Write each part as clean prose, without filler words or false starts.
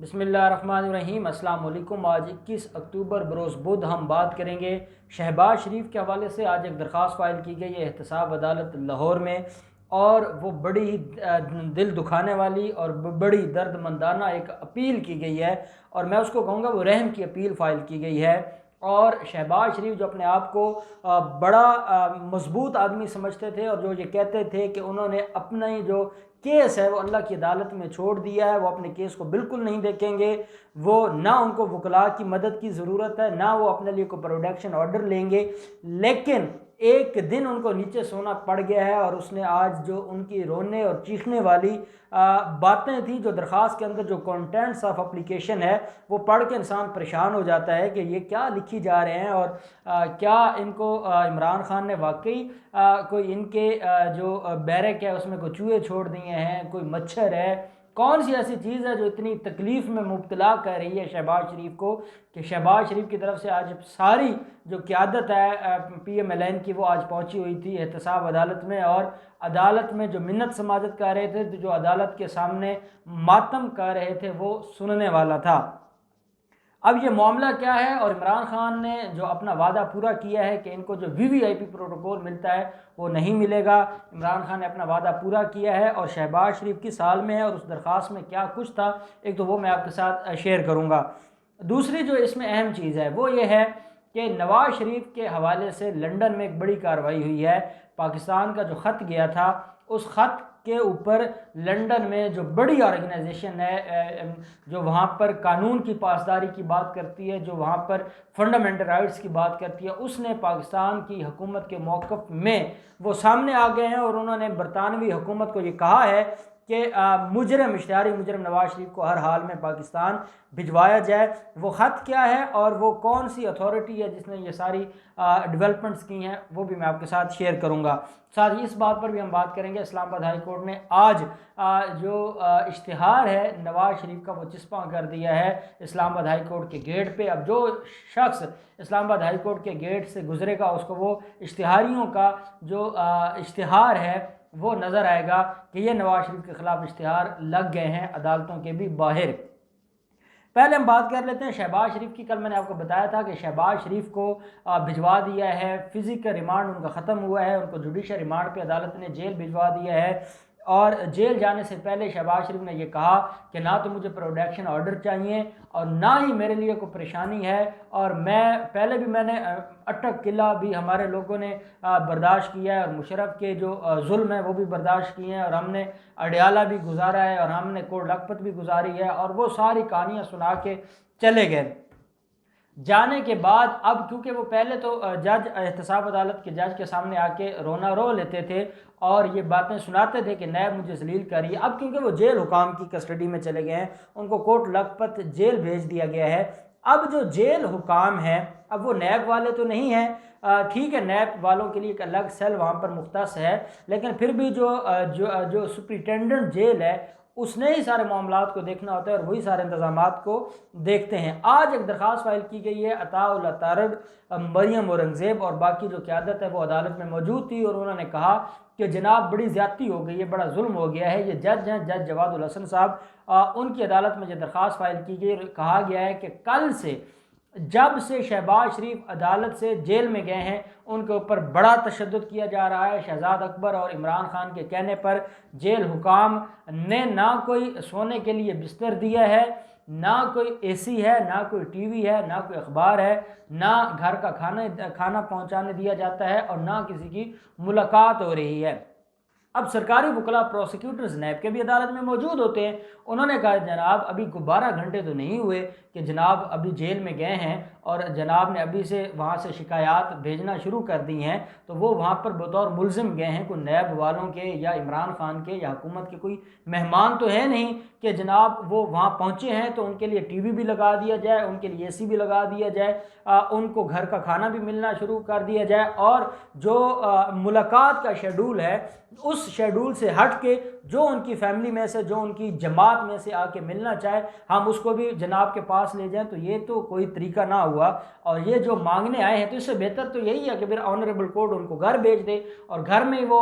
बिस्मिल्लाहिर्रहमानिर्रहीम। अस्सलाम वालेकुम। आज 21 अक्टूबर बरोज़ बुध हम बात करेंगे शहबाज शरीफ के हवाले से। आज एक दरख्वास्त फ़ाइल की गई है एहतसाब अदालत लाहौर में, और वो बड़ी ही दिल दुखाने वाली और बड़ी दर्दमंदाना एक अपील की गई है, और मैं उसको कहूँगा वो रहम की अपील फ़ाइल की गई है। और शहबाज शरीफ जो अपने आप को बड़ा मजबूत आदमी समझते थे, और जो ये कहते थे कि उन्होंने अपना ही जो केस है वो अल्लाह की अदालत में छोड़ दिया है, वो अपने केस को बिल्कुल नहीं देखेंगे, वो ना उनको वकला की मदद की ज़रूरत है, ना वो अपने लिए कोई प्रोटेक्शन ऑर्डर लेंगे। लेकिन एक दिन उनको नीचे सोना पड़ गया है, और उसने आज जो उनकी रोने और चीखने वाली बातें थी, जो दरख्वास्त के अंदर जो कंटेंट्स ऑफ एप्लीकेशन है, वो पढ़ के इंसान परेशान हो जाता है कि ये क्या लिखी जा रहे हैं, और क्या इनको इमरान खान ने वाकई कोई इनके जो बैरक है उसमें कोई चूहे छोड़ दिए हैं, कोई मच्छर है, कौन सी ऐसी चीज़ है जो इतनी तकलीफ़ में मुब्तला कर रही है शहबाज शरीफ को, कि शहबाज शरीफ की तरफ से आज सारी जो क़यादत है PMLN की वो आज पहुंची हुई थी एहतसाब अदालत में। और अदालत में जो मिन्नत समाजत कर रहे थे, जो अदालत के सामने मातम कर रहे थे, वो सुनने वाला था। अब ये मामला क्या है, और इमरान खान ने जो अपना वादा पूरा किया है कि इनको जो VVIP प्रोटोकॉल मिलता है वो नहीं मिलेगा। इमरान खान ने अपना वादा पूरा किया है, और शहबाज शरीफ किस हाल में है और उस दरख्वास्त में क्या कुछ था, एक तो वो मैं आपके साथ शेयर करूँगा। दूसरी जो इसमें अहम चीज़ है वो ये है कि नवाज़ शरीफ के हवाले से लंदन में एक बड़ी कार्रवाई हुई है। पाकिस्तान का जो ख़त गया था, उस ख़त के ऊपर लंदन में जो बड़ी ऑर्गेनाइजेशन है, जो वहाँ पर कानून की पासदारी की बात करती है, जो वहाँ पर फंडामेंटल राइट्स की बात करती है, उसने पाकिस्तान की हुकूमत के मौक़िफ़ में वो सामने आ गए हैं, और उन्होंने बरतानवी हुकूमत को ये कहा है कि मुजरम इश्तिहारी मुजरम नवाज शरीफ को हर हाल में पाकिस्तान भिजवाया जाए। वो ख़त क्या है और वो कौन सी अथॉरिटी है जिसने ये सारी डेवलपमेंट्स की हैं, वो भी मैं आपके साथ शेयर करूँगा। साथ ही इस बात पर भी हम बात करेंगे, इस्लामाबाद हाई कोर्ट ने आज जो इश्तिहार है नवाज शरीफ का वो चिस्पा कर दिया है इस्लामाबाद हाई कोर्ट के गेट पे। अब जो शख्स इस्लामाबाद हाई कोर्ट के गेट से गुजरेगा, उसको वो इश्तिहारियों का जो इश्तिहार है वो नज़र आएगा कि ये नवाज शरीफ के ख़िलाफ़ इश्तिहार लग गए हैं अदालतों के भी बाहर। पहले हम बात कर लेते हैं शहबाज शरीफ की। कल मैंने आपको बताया था कि शहबाज शरीफ को भिजवा दिया है, फ़िज़िकल रिमांड उनका ख़त्म हुआ है, उनको जुडिशल रिमांड पे अदालत ने जेल भिजवा दिया है। और जेल जाने से पहले शहबाज शरीफ ने यह कहा कि ना तो मुझे प्रोटेक्शन ऑर्डर चाहिए और ना ही मेरे लिए कोई परेशानी है, और मैं पहले भी मैंने अटक किला भी हमारे लोगों ने बर्दाश्त किया है, और मुशर्रफ के जो जुल्म है वो भी बर्दाश्त किए हैं, और हमने अडियाला भी गुजारा है, और हमने कोट लखपत भी गुजारी है, और वो सारी कहानियाँ सुना के चले गए। जाने के बाद अब क्योंकि वो पहले तो जज एहतसाब अदालत के जज के सामने आके रोना रो लेते थे और ये बातें सुनाते थे कि नैब मुझे जलील करिए, अब क्योंकि वो जेल हुकाम की कस्टडी में चले गए हैं, उनको कोट लखपत जेल भेज दिया गया है। अब जो जेल हुकाम है, अब वो नैब वाले तो नहीं हैं, ठीक है, नैब वालों के लिए एक अलग सेल वहाँ पर मुख्तस है, लेकिन फिर भी जो सुप्रिटेंडेंट जेल है उसने ही सारे मामलात को देखना होता है, और वही सारे इंतजामात को देखते हैं। आज एक दरख्वास्त फाइल की गई है, अताउल अतारड, मरियम औरंगज़ेब और बाकी जो क़यादत है वो अदालत में मौजूद थी, और उन्होंने कहा कि जनाब बड़ी ज़्यादती हो गई है, बड़ा जुल्म हो गया है। ये जज हैं जज जवादुल हसन साहब, उनकी अदालत में जो दरख्वास्त फाइल की गई, कहा गया है कि कल से जब से शहबाज शरीफ अदालत से जेल में गए हैं उनके ऊपर बड़ा तशद्दुद किया जा रहा है। शहजाद अकबर और इमरान खान के कहने पर जेल हुकाम ने ना कोई सोने के लिए बिस्तर दिया है, ना कोई AC है, ना कोई TV है, ना कोई अखबार है, ना घर का खाना पहुंचाने दिया जाता है, और ना किसी की मुलाकात हो रही है। अब सरकारी वकला प्रोसिक्यूटर्स नैब के भी अदालत में मौजूद होते हैं, उन्होंने कहा जनाब अभी 12 घंटे तो नहीं हुए कि जनाब अभी जेल में गए हैं, और जनाब ने अभी से वहाँ से शिकायत भेजना शुरू कर दी हैं, तो वो वहाँ पर बतौर मुलजिम गए हैं, कोई नैब वालों के या इमरान खान के या हुकूमत के कोई मेहमान तो है नहीं कि जनाब वो वहाँ पहुँचे हैं तो उनके लिए TV भी लगा दिया जाए, उनके लिए AC भी लगा दिया जाए, उनको घर का खाना भी मिलना शुरू कर दिया जाए, और जो मुलाकात का शेड्यूल है उस शेड्यूल से हट के जो उनकी फैमिली में से, जो उनकी जमात में से आके मिलना चाहे, हम उसको भी जनाब के पास ले जाएं, तो ये तो कोई तरीका ना हुआ। और ये जो मांगने आए हैं, तो इससे बेहतर तो यही है कि फिर ऑनरेबल कोर्ट उनको घर भेज दे और घर में वो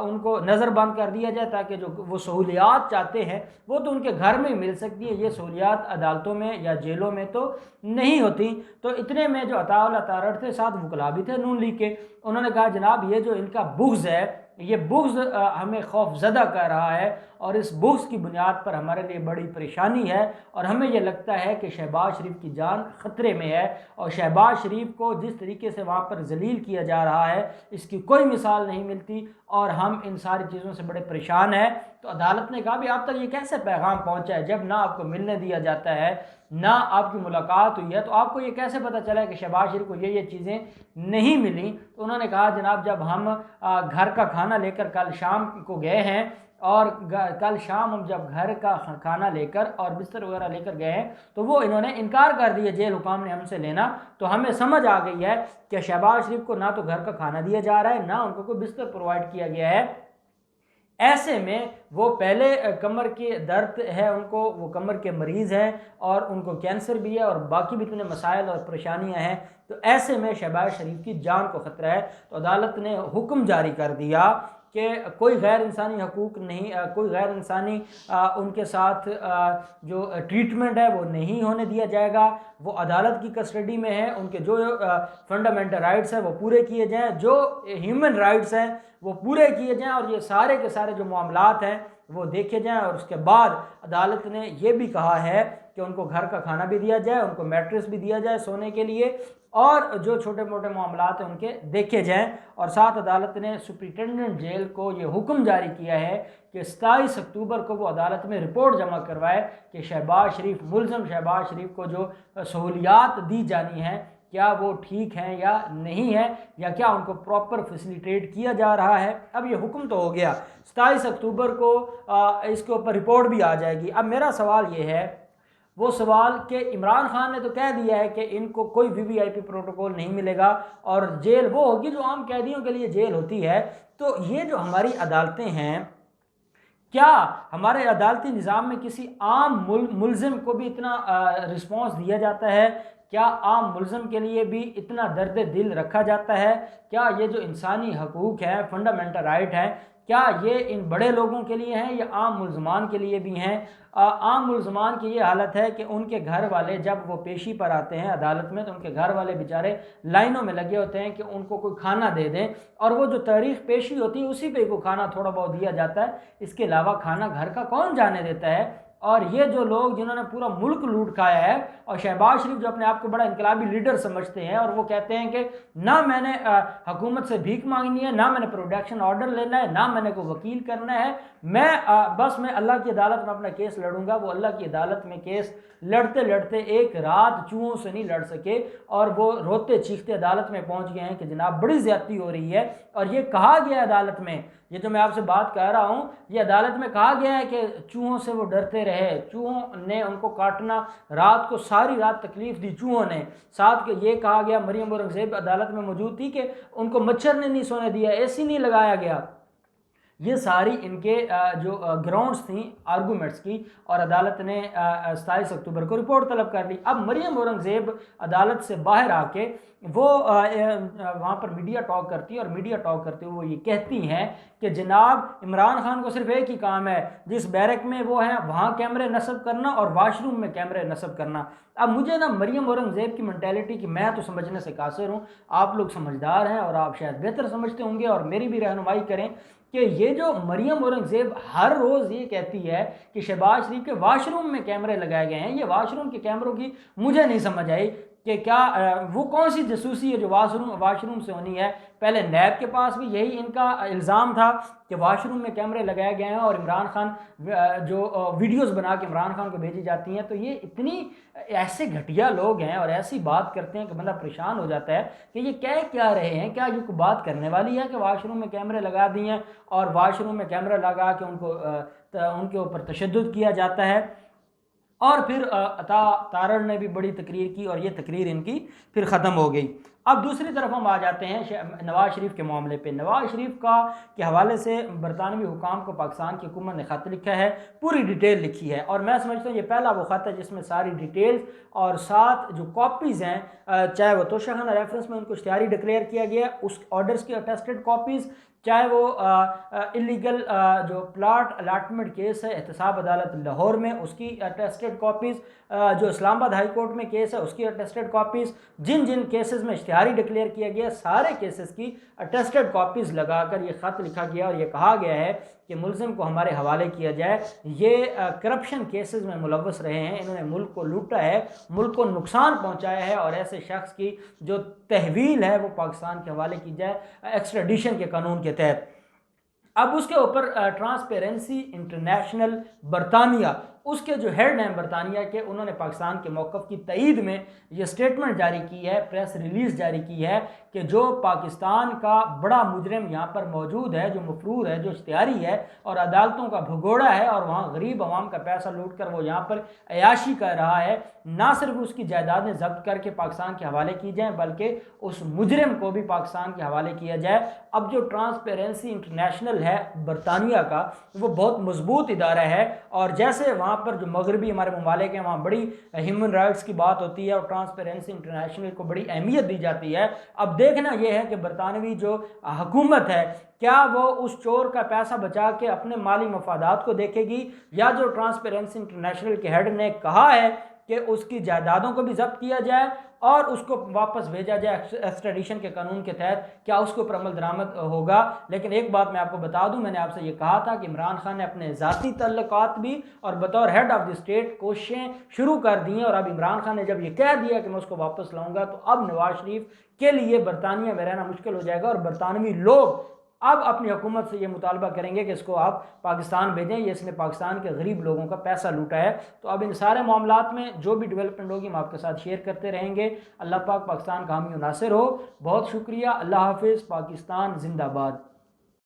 उनको नज़रबंद कर दिया जाए, ताकि जो वो सहूलियात चाहते हैं वो तो उनके घर में मिल सकती है, ये सहूलियात अदालतों में या जेलों में तो नहीं होती। तो इतने में जो अताउल्लाह तारड़ थे, साथ वकला भी थे नून लीग के, उन्होंने कहा जनाब ये जो इनका बुग़्ज़ है, ये बुग़्ज़ हमें खौफज़दा कर रहा है और इस बुग़्ज़ की बुनियाद पर हमारे लिए बड़ी परेशानी है और हमें यह लगता है कि शहबाज शरीफ की जान ख़तरे में है और शहबाज शरीफ को जिस तरीके से वहाँ पर जलील किया जा रहा है इसकी कोई मिसाल नहीं मिलती और हम इन सारी चीज़ों से बड़े परेशान हैं। तो अदालत ने कहा भी आप तक ये कैसे पैगाम पहुँचा है, जब ना आपको मिलने दिया जाता है, ना आपकी मुलाकात हुई है, तो आपको ये कैसे पता चला है कि शहबाज शरीफ को ये चीज़ें नहीं मिली। तो उन्होंने कहा जनाब जब हम घर का खाना लेकर कल शाम को गए हैं और कल शाम हम जब घर का खाना लेकर और बिस्तर वगैरह लेकर गए हैं तो वो इन्होंने इनकार कर दिया जेल हुकाम ने हमसे लेना। तो हमें समझ आ गई है कि शहबाज शरीफ को ना तो घर का खाना दिया जा रहा है, ना उनको कोई बिस्तर प्रोवाइड किया गया है। ऐसे में वो पहले कमर के दर्द है उनको, वो कमर के मरीज़ हैं और उनको कैंसर भी है और बाकी भी इतने मसाइल और परेशानियां हैं। तो ऐसे में शहबाज शरीफ की जान को ख़तरा है। तो अदालत ने हुक्म जारी कर दिया कि कोई गैर इंसानी हकूक़ नहीं, कोई गैर इंसानी उनके साथ जो ट्रीटमेंट है वो नहीं होने दिया जाएगा। वो अदालत की कस्टडी में है, उनके जो फंडामेंटल राइट्स हैं वो पूरे किए जाएँ, जो ह्यूमन राइट्स हैं वो पूरे किए जाएँ और ये सारे के सारे जो मामलात हैं वो देखे जाएँ। और उसके बाद अदालत ने ये भी कहा है कि उनको घर का खाना भी दिया जाए, उनको मैट्रेस भी दिया जाए सोने के लिए और जो छोटे मोटे मामलात हैं उनके देखे जाएं। और साथ अदालत ने सुप्रिटेंडेंट जेल को ये हुक्म जारी किया है कि 27 अक्टूबर को वो अदालत में रिपोर्ट जमा करवाए कि शहबाज शरीफ मुल्ज़म शहबाज शरीफ को जो सहूलियात दी जानी हैं क्या वो ठीक हैं या नहीं है, या क्या उनको प्रॉपर फैसिलिटेट किया जा रहा है। अब ये हुक्म तो हो गया, 27 अक्टूबर को इसके ऊपर रिपोर्ट भी आ जाएगी। अब मेरा सवाल ये है, वो सवाल कि इमरान खान ने तो कह दिया है कि इनको कोई वीवीआईपी प्रोटोकॉल नहीं मिलेगा और जेल वो होगी जो आम कैदियों के लिए जेल होती है। तो ये जो हमारी अदालतें हैं, क्या हमारे अदालती निज़ाम में किसी आम मुल्ज़िम को भी इतना रिस्पॉन्स दिया जाता है? क्या आम मुल्ज़िम के लिए भी इतना दर्द दिल रखा जाता है? क्या ये जो इंसानी हकूक़ हैं, फंडामेंटल राइट हैं, क्या ये इन बड़े लोगों के लिए हैं या आम मुल्ज़मान के लिए भी हैं? आम मुल्ज़मान की ये हालत है कि उनके घर वाले जब वो पेशी पर आते हैं अदालत में तो उनके घर वाले बेचारे लाइनों में लगे होते हैं कि उनको कोई खाना दे दें और वो जो तारीख़ पेशी होती है उसी पे को खाना थोड़ा बहुत दिया जाता है, इसके अलावा खाना घर का कौन जाने देता है। और ये जो लोग जिन्होंने पूरा मुल्क लूट खाया है और शहबाज शरीफ जो अपने आप को बड़ा इनकलाबी लीडर समझते हैं और वो कहते हैं कि ना मैंने हुकूमत से भीख मांगनी है, ना मैंने प्रोटेक्शन ऑर्डर लेना है, ना मैंने कोई वकील करना है, मैं अल्लाह की अदालत में अपना केस लड़ूंगा। वो अल्लाह की अदालत में केस लड़ते लड़ते एक रात चूहों से नहीं लड़ सके और वो रोते चीखते अदालत में पहुंच गए हैं कि जनाब बड़ी ज़्यादती हो रही है। और ये कहा गया अदालत में, ये जो मैं आपसे बात कर रहा हूँ, ये अदालत में कहा गया है कि चूहों से वो डरते रहे, चूहों ने उनको काटना, रात को सारी रात तकलीफ़ दी चूहों ने। साथ के ये कहा गया, मरियम औरंगज़ेब अदालत में मौजूद थी, कि उनको मच्छर ने नहीं सोने दिया, एसी नहीं लगाया गया। ये सारी इनके जो ग्राउंड्स थी आर्गूमेंट्स की और अदालत ने 27 अक्टूबर को रिपोर्ट तलब कर ली। अब मरियम औरंगज़ेब अदालत से बाहर आके वो वहाँ पर मीडिया टॉक करती है और मीडिया टॉक करते हुए वो ये कहती हैं कि जनाब इमरान खान को सिर्फ एक ही काम है, जिस बैरक में वो हैं वहाँ कैमरे नस्ब करना और वाशरूम में कैमरे नस्ब करना। अब मुझे ना मरियम औरंगज़ेब की मेंटालिटी की मैं तो समझने से कासिर हूँ, आप लोग समझदार हैं और आप शायद बेहतर समझते होंगे और मेरी भी रहनुमाई करें कि ये जो मरियम औरंगज़ेब हर रोज़ ये कहती है कि शहबाज शरीफ के वाशरूम में कैमरे लगाए गए हैं। ये वाशरूम के कैमरों की मुझे नहीं समझ आई कि क्या वो कौन सी जासूसी है जो वाशरूम से होनी है। पहले नैब के पास भी यही इनका इल्ज़ाम था कि वाशरूम में कैमरे लगाए गए हैं और इमरान खान जो वीडियोस बना के इमरान खान को भेजी जाती हैं। तो ये इतनी ऐसे घटिया लोग हैं और ऐसी बात करते हैं कि बंदा परेशान हो जाता है कि ये कह क्या रहे हैं। क्या ये कोई बात करने वाली है कि वाशरूम में कैमरे लगा दिए हैं और वाशरूम में कैमरा लगा के उनके ऊपर तशद्दुद किया जाता है। और फिर अता तारड़ ने भी बड़ी तकरीर की और ये तकरीर इनकी फिर ख़त्म हो गई। अब दूसरी तरफ हम आ जाते हैं नवाज़ शरीफ के मामले पे। नवाज़ शरीफ का के हवाले से बरतानवी हुकाम को पाकिस्तान की हुकूमत ने ख़त लिखा है, पूरी डिटेल लिखी है, और मैं समझता हूँ ये पहला वो ख़त है जिसमें सारी डिटेल्स और साथ जो कॉपीज़ हैं, चाहे वो तोशाखाना रेफरेंस में उनको इश्तिहारी डिक्लेयर किया गया, उस ऑर्डर्स की अटेस्टेड कॉपीज़, चाहे वो इलीगल जो प्लाट अलाटमेंट केस है एहतसाब अदालत लाहौर में उसकी अटेस्टेड कॉपीज़, जो इस्लामाबाद हाई कोर्ट में केस है उसकी अटेस्टेड कॉपीज़, जिन जिन केसेस में इश्तिहारी डिक्लेयर किया गया सारे केसेस की अटेस्टेड कॉपीज़ लगाकर ये ख़त लिखा गया और ये कहा गया है कि मुलजिम को हमारे हवाले किया जाए। ये करप्शन केसेस में मुलव्वस रहे हैं, इन्होंने मुल्क को लूटा है, मुल्क को नुकसान पहुंचाया है, और ऐसे शख्स की जो तहवील है वो पाकिस्तान के हवाले की जाए एक्स्ट्राडिशन के कानून के तहत। अब उसके ऊपर ट्रांसपेरेंसी इंटरनेशनल बरतानिया, उसके जो हेड हैं बरतानिया के, उन्होंने पाकिस्तान के मौक़िफ़ की तईद में ये स्टेटमेंट जारी की है, प्रेस रिलीज़ जारी की है कि जो पाकिस्तान का बड़ा मुजरिम यहाँ पर मौजूद है, जो मफरूर है, जो इश्तिहारी है और अदालतों का भगोड़ा है और वहाँ गरीब आवाम का पैसा लूट कर वो यहाँ पर अयाशी कर रहा है, ना सिर्फ उसकी जायदादें जब्त करके पाकिस्तान के हवाले की जाएँ बल्कि उस मुजरिम को भी पाकिस्तान के हवाले किया जाए। अब जो ट्रांसपेरेंसी इंटरनेशनल है बरतानिया का, वो बहुत मजबूत इदारा है, और जैसे वहाँ पर जो मगरबी हमारे ममालिक हैं वहाँ बड़ी ह्यूमन राइट्स की बात होती है और ट्रांसपेरेंसी इंटरनेशनल को बड़ी अहमियत दी जाती है। अब देखना यह है कि बरतानवी जो हुकूमत है क्या वो उस चोर का पैसा बचा के अपने माली मफादात को देखेगी, या जो ट्रांसपेरेंसी इंटरनेशनल के हेड ने कहा है कि उसकी जायदादों को भी जब्त किया जाए और उसको वापस भेजा जाए एक्स्ट्राडिशन के कानून के तहत, क्या उसके ऊपर अमल दरामद होगा। लेकिन एक बात मैं आपको बता दूं, मैंने आपसे ये कहा था कि इमरान खान ने अपने ज़ाती तल्लुकात भी और बतौर हेड ऑफ द स्टेट कोशिशें शुरू कर दी हैं, और अब इमरान खान ने जब ये कह दिया कि मैं उसको वापस लाऊंगा, तो अब नवाज शरीफ के लिए बरतानिया में रहना मुश्किल हो जाएगा, और बरतानवी लोग अब अपनी हुकूमत से ये मुतालबा करेंगे कि इसको आप पाकिस्तान भेजें, ये इसने पाकिस्तान के गरीब लोगों का पैसा लूटा है। तो अब इन सारे मामलात में जो भी डेवलपमेंट होगी हम आपके साथ शेयर करते रहेंगे। अल्लाह पाक पाकिस्तान का हामी नासिर हो। बहुत शुक्रिया। अल्लाह हाफिज़। पाकिस्तान जिंदाबाद।